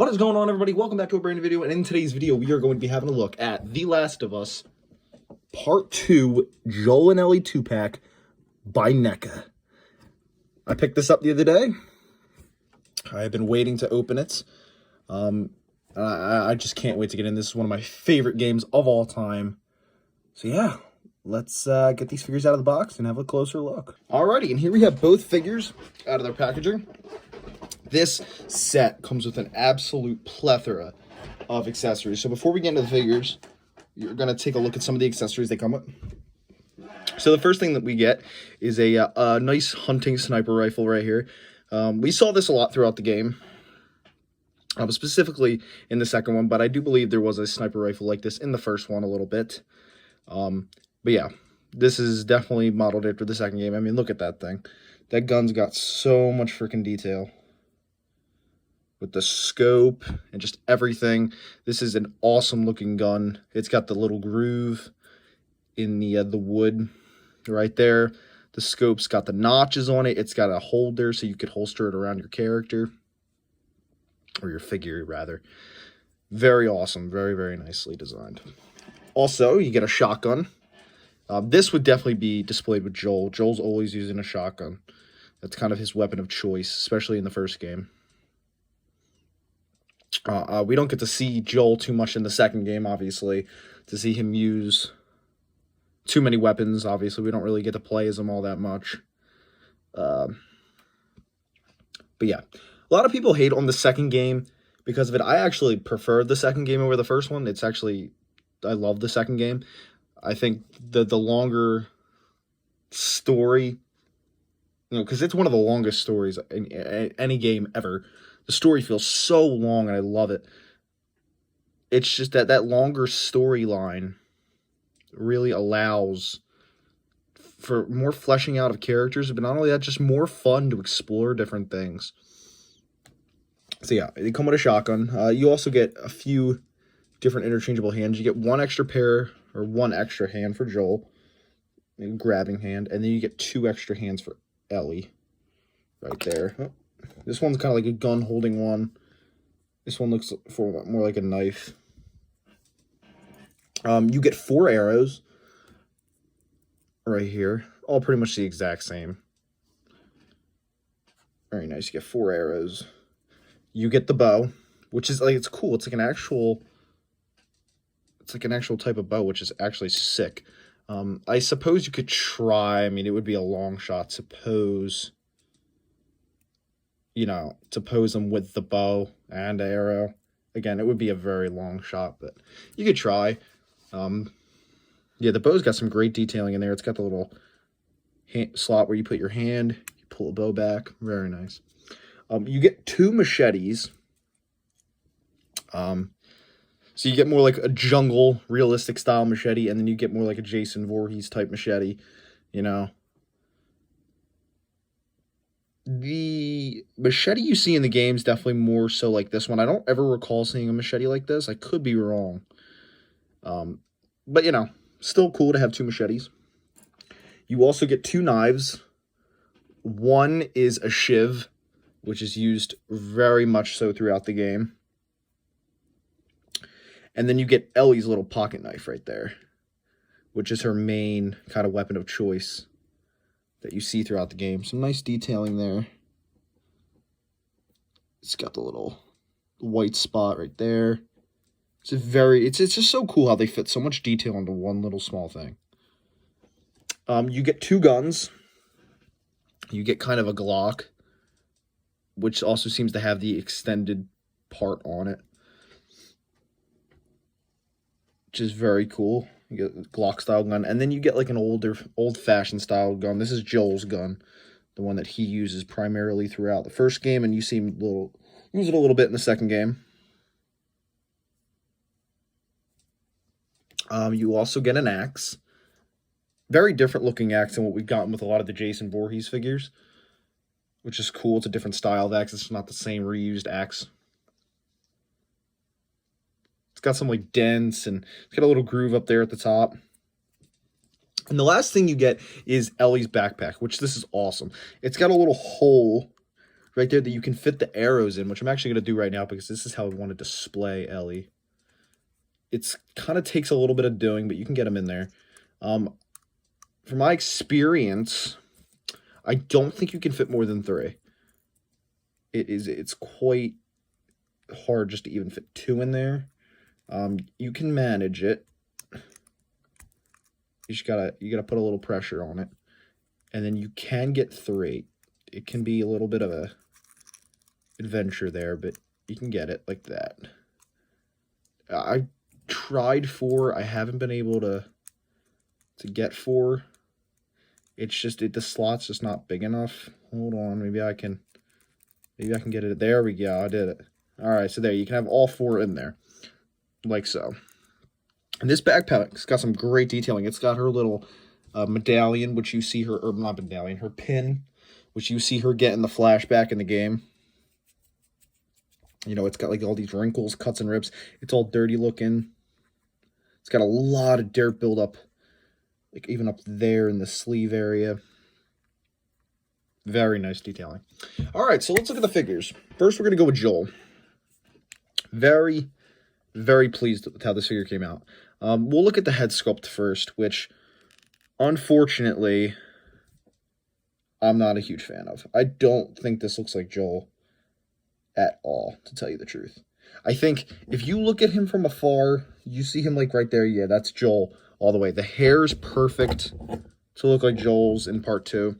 What is going on, everybody? Welcome back to a brand new video, and in today's video, we are going to be having a look at The Last of Us Part 2 Joel and Ellie 2-pack by NECA. I picked this up the other day. I have been waiting to open it. I just can't wait to get in. This is one of my favorite games of all time. So yeah, let's get these figures out of the box and have a closer look. Alrighty, and here we have both figures out of their packaging. This set comes with an absolute plethora of accessories. So before we get into the figures, you're going to take a look at some of the accessories they come with. So the first thing that we get is a nice hunting sniper rifle right here. We saw this a lot throughout the game, specifically in the second one, but I do believe there was a sniper rifle like this in the first one a little bit. But yeah, this is definitely modeled after the second game. I mean, look at that thing. That gun's got so much freaking detail. With the scope and just everything. This is an awesome looking gun. It's got the little groove in the wood right there. The scope's got the notches on it. It's got a holder so you could holster it around your character. Or your figure, rather. Very awesome. Very, very nicely designed. Also, you get a shotgun. This would definitely be displayed with Joel. Joel's always using a shotgun. That's kind of his weapon of choice, especially in the first game. We don't get to see Joel too much in the second game, obviously, to see him use too many weapons. Obviously, we don't really get to play as him all that much. But yeah, a lot of people hate on the second game because of it. I actually prefer the second game over the first one. It's actually, I love the second game. I think the longer story, because it's one of the longest stories in any game ever. The story feels so long, and I love it. It's just that longer storyline really allows for more fleshing out of characters, but not only that, just more fun to explore different things. So yeah, they come with a shotgun. You also get a few different interchangeable hands. You get one extra pair, or one extra hand for Joel, a grabbing hand, and then you get two extra hands for Ellie, right there. Oh. This one's kind of like a gun-holding one. This one looks more like a knife. You get 4 arrows right here. All pretty much the exact same. Very nice. You get 4 arrows. You get the bow, which is like, it's cool. It's like an actual type of bow, which is actually sick. I suppose you could try. I mean, it would be a long shot. Suppose, to pose them with the bow and arrow. Again, it would be a very long shot, but you could try. Yeah, the bow's got some great detailing in there. It's got the little slot where you put your hand, you pull a bow back. Very nice. You get 2 machetes. So you get more like a jungle, realistic style machete, and then you get more like a Jason Voorhees type machete, The machete you see in the game is definitely more so like this one. I don't ever recall seeing a machete like this. I could be wrong. But, still cool to have 2 machetes. You also get 2 knives. One is a shiv, which is used very much so throughout the game. And then you get Ellie's little pocket knife right there, which is her main kind of weapon of choice that you see throughout the game. Some nice detailing there. It's got the little white spot right there. It's just so cool how they fit so much detail into one little small thing. You get 2 guns. You get kind of a Glock, which also seems to have the extended part on it, which is very cool. You get a Glock style gun, and then you get like an old-fashioned style gun. This is Joel's gun, the one that he uses primarily throughout the first game, and you see him use it a little bit in the second game. You also get an axe. Very different looking axe than what we've gotten with a lot of the Jason Voorhees figures, which is cool. It's a different style of axe. It's not the same reused axe. It's got some like dents, and it's got a little groove up there at the top. And the last thing you get is Ellie's backpack, which this is awesome. It's got a little hole right there that you can fit the arrows in, which I'm actually going to do right now because this is how I want to display Ellie. It's kind of takes a little bit of doing, but you can get them in there. From my experience, I don't think you can fit more than 3. It's quite hard just to even fit 2 in there. You can manage it. You gotta put a little pressure on it, and then you can get 3. It can be a little bit of a adventure there, but you can get it like that. I tried 4. I haven't been able to get 4. It's just the slot's just not big enough. Hold on, maybe I can get it. There we go. I did it. All right, so there you can have all 4 in there, like so. And this backpack's got some great detailing. It's got her little medallion, which you see her, or not medallion, her pin, which you see her get in the flashback in the game. You know, it's got like all these wrinkles, cuts, and rips. It's all dirty looking. It's got a lot of dirt buildup, like even up there in the sleeve area. Very nice detailing. All right, so let's look at the figures. First, we're going to go with Joel. Very, very pleased with how this figure came out. We'll look at the head sculpt first, which, unfortunately, I'm not a huge fan of. I don't think this looks like Joel at all, to tell you the truth. I think if you look at him from afar, you see him like right there. Yeah, that's Joel all the way. The hair's perfect to look like Joel's in part 2.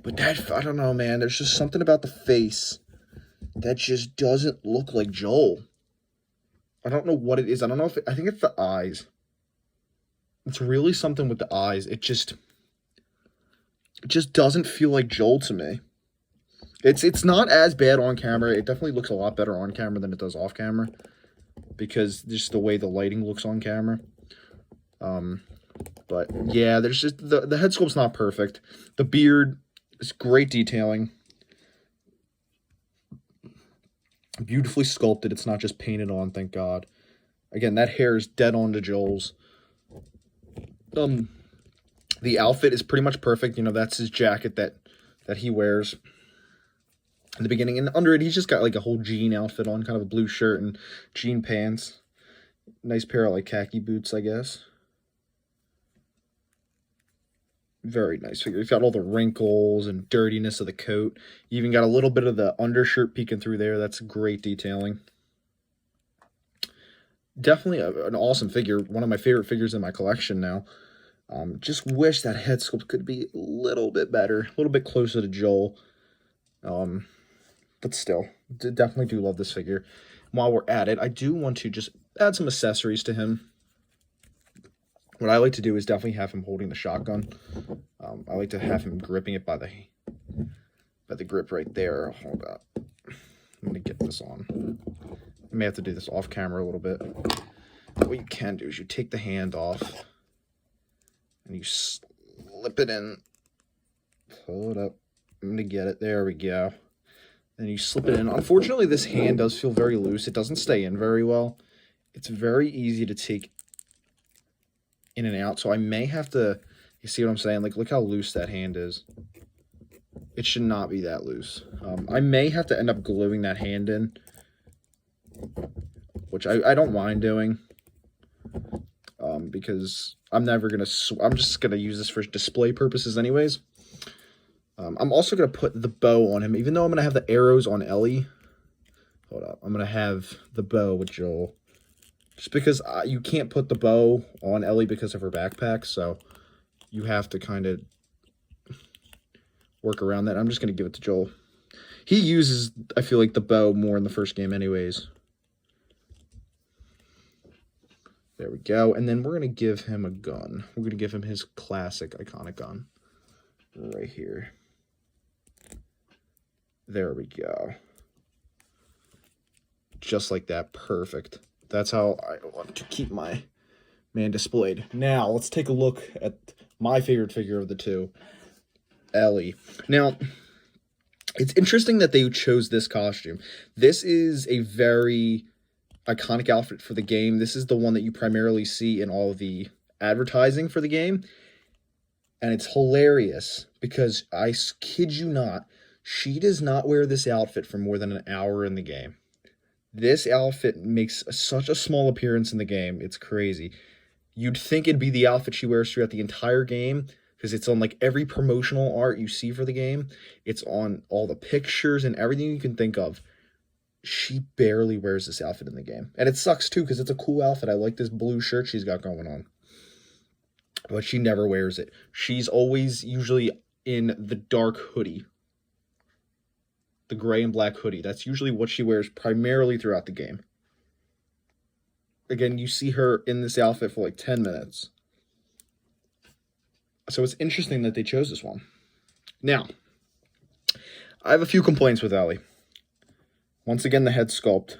But that, I don't know, man. There's just something about the face that just doesn't look like Joel. I don't know what it is. I don't know if I think it's the eyes. It's really something with the eyes. It just doesn't feel like Joel to me. It's not as bad on camera. It definitely looks a lot better on camera than it does off camera, because just the way the lighting looks on camera. But yeah, there's just the head sculpt's not perfect. The beard is great detailing. Beautifully sculpted. It's not just painted on, thank God. Again, that hair is dead on to Joel's. The outfit is pretty much perfect. You know, that's his jacket that he wears in the beginning. And under it, he's just got like a whole jean outfit on, kind of a blue shirt and jean pants. Nice pair of like khaki boots, I guess. Very nice figure. He's got all the wrinkles and dirtiness of the coat. You even got a little bit of the undershirt peeking through there. That's great detailing. Definitely an awesome figure. One of my favorite figures in my collection now. Just wish that head sculpt could be a little bit better, a little bit closer to Joel. But still, definitely do love this figure. While we're at it, I do want to just add some accessories to him. What I like to do is definitely have him holding the shotgun. I like to have him gripping it by the grip right there. Hold up. Let me get this on. I may have to do this off camera a little bit. What you can do is you take the hand off and you slip it in. Hold up. I'm going to get it. There we go. And you slip it in. Unfortunately, this hand does feel very loose. It doesn't stay in very well. It's very easy to take in and out. So I may have to, you see what I'm saying? Like, look how loose that hand is. It should not be that loose. I may have to end up gluing that hand in, which I don't mind doing. Because I'm never going to, I'm just going to use this for display purposes anyways. I'm also going to put the bow on him, even though I'm going to have the arrows on Ellie. Hold up. I'm going to have the bow with Joel. Just because you can't put the bow on Ellie because of her backpack, so you have to kind of work around that. I'm just going to give it to Joel. He uses, I feel like, the bow more in the first game anyways. There we go. And then we're going to give him a gun. We're going to give him his classic, iconic gun. Right here. There we go. Just like that. Perfect. That's how I want to keep my man displayed. Now, let's take a look at my favorite figure of the two, Ellie. Now, it's interesting that they chose this costume. This is a very iconic outfit for the game. This is the one that you primarily see in all of the advertising for the game. And it's hilarious because, I kid you not, She does not wear this outfit for more than an hour in the game. This outfit makes such a small appearance in the game. It's crazy. You'd think it'd be the outfit she wears throughout the entire game because it's on like every promotional art you see for the game. It's on all the pictures and everything you can think of. She barely wears this outfit in the game. And it sucks too because it's a cool outfit. I like this blue shirt she's got going on. But she never wears it. She's always usually in the dark hoodie. The gray and black hoodie. That's usually what she wears primarily throughout the game. Again, you see her in this outfit for like 10 minutes. So it's interesting that they chose this one. Now, I have a few complaints with Ellie. Once again, the head sculpt.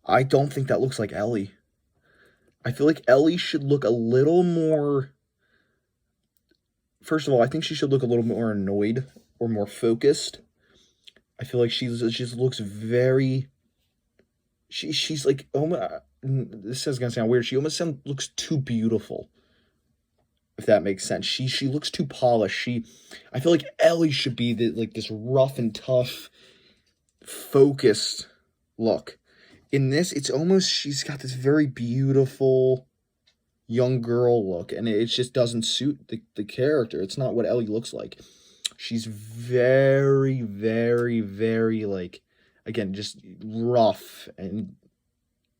I don't think that looks like Ellie. I feel like Ellie should look a little more... First of all, I think she should look a little more annoyed or more focused. I feel like she just looks very... She's like... this is going to sound weird. She almost looks too beautiful. If that makes sense. She looks too polished. I feel like Ellie should be this rough and tough, focused look. In this, it's almost, she's got this very beautiful young girl look, and it just doesn't suit the character. It's not what Ellie looks like. She's very, very, very, like, again, just rough and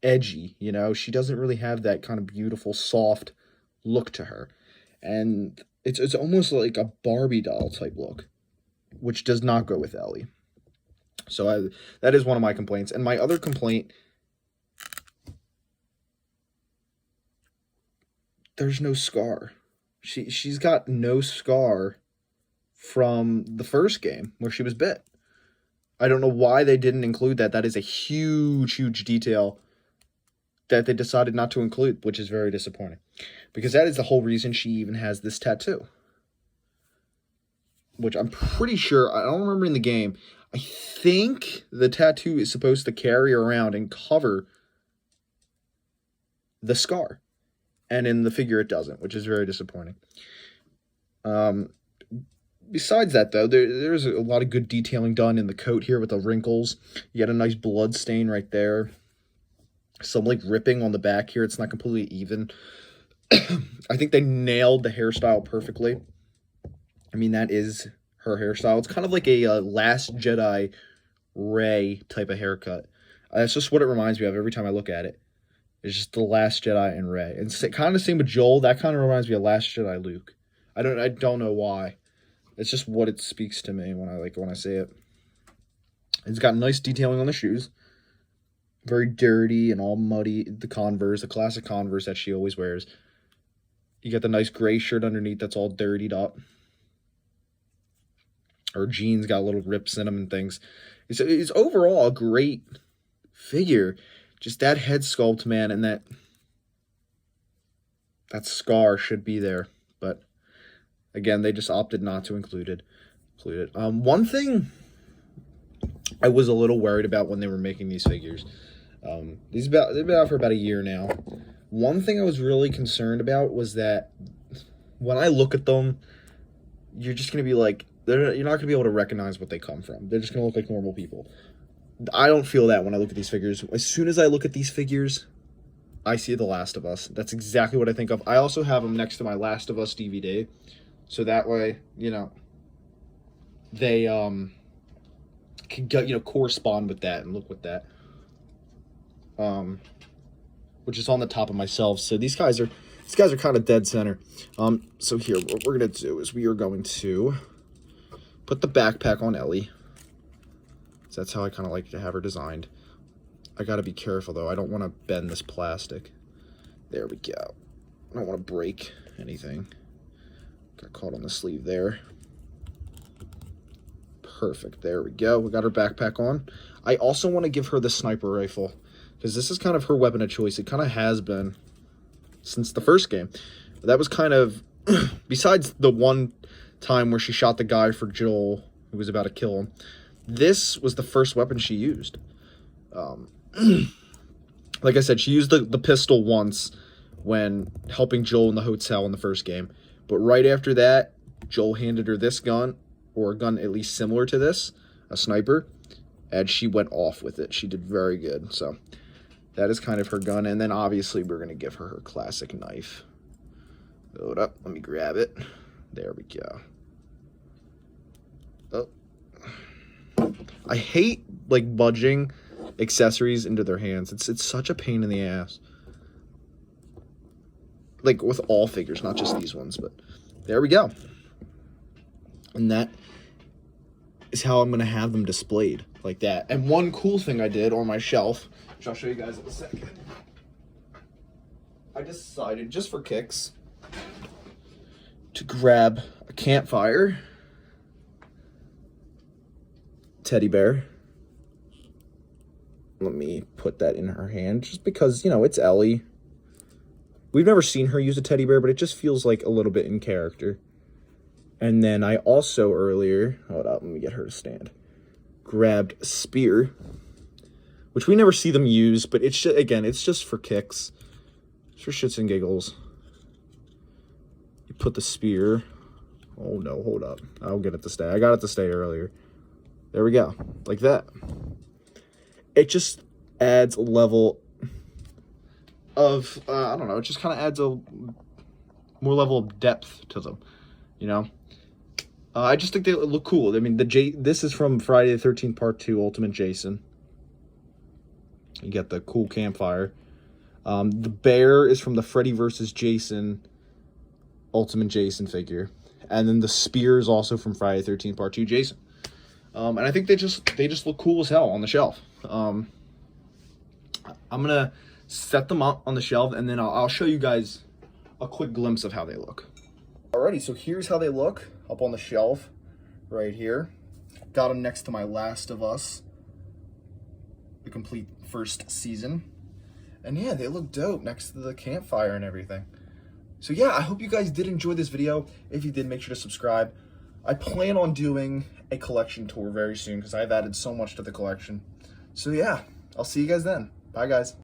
edgy, you know? She doesn't really have that kind of beautiful, soft look to her. And it's almost like a Barbie doll type look, which does not go with Ellie. So that is one of my complaints. And my other complaint, there's no scar. She's got no scar from the first game where she was bit. I don't know why they didn't include that. That is a huge, huge detail that they decided not to include, which is very disappointing. Because that is the whole reason she even has this tattoo. Which I'm pretty sure, I don't remember in the game, I think the tattoo is supposed to carry around and cover the scar. And in the figure it doesn't, which is very disappointing. Besides that, though, there's a lot of good detailing done in the coat here with the wrinkles. You got a nice blood stain right there. Some, like, ripping on the back here. It's not completely even. I think they nailed the hairstyle perfectly. I mean, that is her hairstyle. It's kind of like a Last Jedi Rey type of haircut. That's just what it reminds me of every time I look at it. It's just the Last Jedi and Rey. And kind of same with Joel. That kind of reminds me of Last Jedi Luke. I don't know why. It's just what it speaks to me when I say it. It's got nice detailing on the shoes. Very dirty and all muddy. The Converse, the classic Converse that she always wears. You got the nice gray shirt underneath that's all dirtied up. Her jeans got little rips in them and things. It's overall a great figure. Just that head sculpt, man, and that scar should be there. But again, they just opted not to include it. One thing I was a little worried about when they were making these figures. They've been out for about a year now. One thing I was really concerned about was that when I look at them, you're just going to be like, you're not going to be able to recognize what they come from. They're just going to look like normal people. I don't feel that when I look at these figures. As soon as I look at these figures, I see The Last of Us. That's exactly what I think of. I also have them next to my Last of Us DVD. So that way, they can correspond with that and look with that. Which is on the top of my shelf. So these guys are kind of dead center. So here, what we're going to do is we are going to put the backpack on Ellie. So that's how I kind of like to have her designed. I got to be careful, though. I don't want to bend this plastic. There we go. I don't want to break anything. Got caught on the sleeve there. Perfect. There we go. We got her backpack on. I also want to give her the sniper rifle, because this is kind of her weapon of choice. It kind of has been since the first game. That was kind of, besides the one time where she shot the guy for Joel, who was about to kill him, this was the first weapon she used. Like I said, she used the pistol once when helping Joel in the hotel in the first game. But right after that, Joel handed her this gun, or a gun at least similar to this, a sniper, and she went off with it. She did very good. So that is kind of her gun. And then obviously we're going to give her her classic knife. Hold up. Let me grab it. There we go. Oh. I hate like budging accessories into their hands. It's such a pain in the ass. Like with all figures, not just these ones, but there we go. And that is how I'm going to have them displayed, like that. And one cool thing I did on my shelf, which I'll show you guys in a second, I decided, just for kicks, to grab a campfire teddy bear. Let me put that in her hand, just because, you know, it's Ellie. We've never seen her use a teddy bear, but it just feels like a little bit in character. And then I also earlier, hold up, let me get her to stand, grabbed a spear, which we never see them use, but it's just, again, it's just for kicks. It's for shits and giggles. You put the spear, oh no, hold up. I'll get it to stay. I got it to stay earlier. There we go, like that. It just adds a level of, I don't know, it just kind of adds a more level of depth to them, you know? I just think they look cool. I mean, this is from Friday the 13th Part 2, Ultimate Jason. You get the cool campfire. The bear is from the Freddy vs. Jason Ultimate Jason figure. And then the spear is also from Friday the 13th Part 2 Jason. And I think they just look cool as hell on the shelf. I'm going to set them up on the shelf, and then I'll show you guys a quick glimpse of how they look. Alrighty, so here's how they look up on the shelf right here. Got them next to my Last of Us, the complete first season. And yeah, they look dope next to the campfire and everything. So yeah, I hope you guys did enjoy this video. If you did, make sure to subscribe. I plan on doing a collection tour very soon because I've added so much to the collection. So yeah, I'll see you guys then. Bye guys.